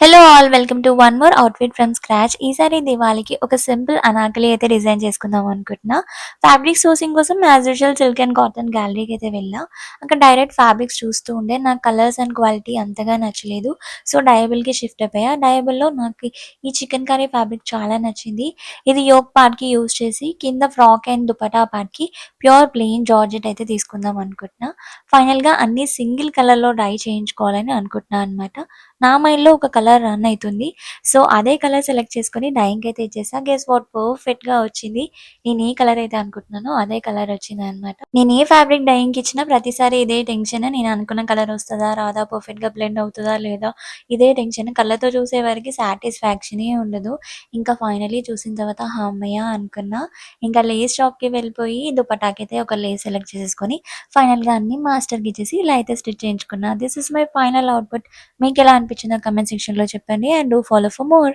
Hello all welcome to one more outfit from scratch. ఈసారి దివాళీకి ఒక సింపుల్ అనార్కలి అయితే డిజైన్ చేసుకుందాం అనుకుంటున్నా. ఫ్యాబ్రిక్ సోర్సింగ్ కోసం as usual silk and cotton గ్యాలరీకి అయితే వెళ్ళా. అక్కడ డైరెక్ట్ ఫ్యాబ్రిక్స్ చూస్తూ ఉండే నాకు కలర్స్ అండ్ క్వాలిటీ అంతగా నచ్చలేదు. సో, డయబుల్‌కి షిఫ్ట్ అయిపోయా. డయబుల్‌లో నాకు ఈ చికెన్ కర్రీ ఫ్యాబ్రిక్ చాలా నచ్చింది. ఇది యోక్ పార్ట్‌కి యూజ్ చేసి కింద ఫ్రాక్ అండ్ దుపట్టా పార్ట్‌కి ప్యూర్ ప్లెయిన్ జార్జెట్ అయితే తీసుకుందాం అనుకుంటున్నా. ఫైనల్‌గా అన్నీ సింగిల్ కలర్‌లో డై చేయించుకోవాలని అనుకుంటున్నా అనమాట. నా మైండ్‌లో ఒక కలర్ రన్ అయితుంది. సో, అదే కలర్ సెలెక్ట్ చేసుకొని డయింగ్‌కయితే ఇచ్చేసా. గెస్ వాట్ పర్ఫెక్ట్‌గా వచ్చింది. నేను ఏ కలర్ అయితే అనుకుంటున్నానో అదే కలర్ వచ్చిందనమాట. నేను ఏ ఫ్యాబ్రిక్ డయింగ్‌కి ఇచ్చినా ప్రతిసారి ఇదే టెన్షన్. నేను అనుకున్న కలర్ వస్తదా? రాదా? పర్ఫెక్ట్‌గా బ్లెండ్ అవుతదా? లేదా? ఇదే టెన్షన్. కళ్ళతో చూసేవరకి సాటిస్ఫాక్షనే ఉండదు. ఇంకా ఫైనల్లీ చూసిన తర్వాత హమ్మయ్య! అనుకున్నా. ఇంకా లేస్ షాప్‌కి వెళ్ళిపోయి దుపట్టాకైతే ఒక లేస్ సెలెక్ట్ చేసేసుకొని ఫైనల్‌గా అన్నీ మాస్టర్‌కి ఇచ్చేసి ఇలా అయితే స్టిచ్ చేయించుకున్నా. This is my final output. మీకెలా అనిపించిందో కామెంట్ సెక్షన్‌లో చెప్పండి. And do follow for more.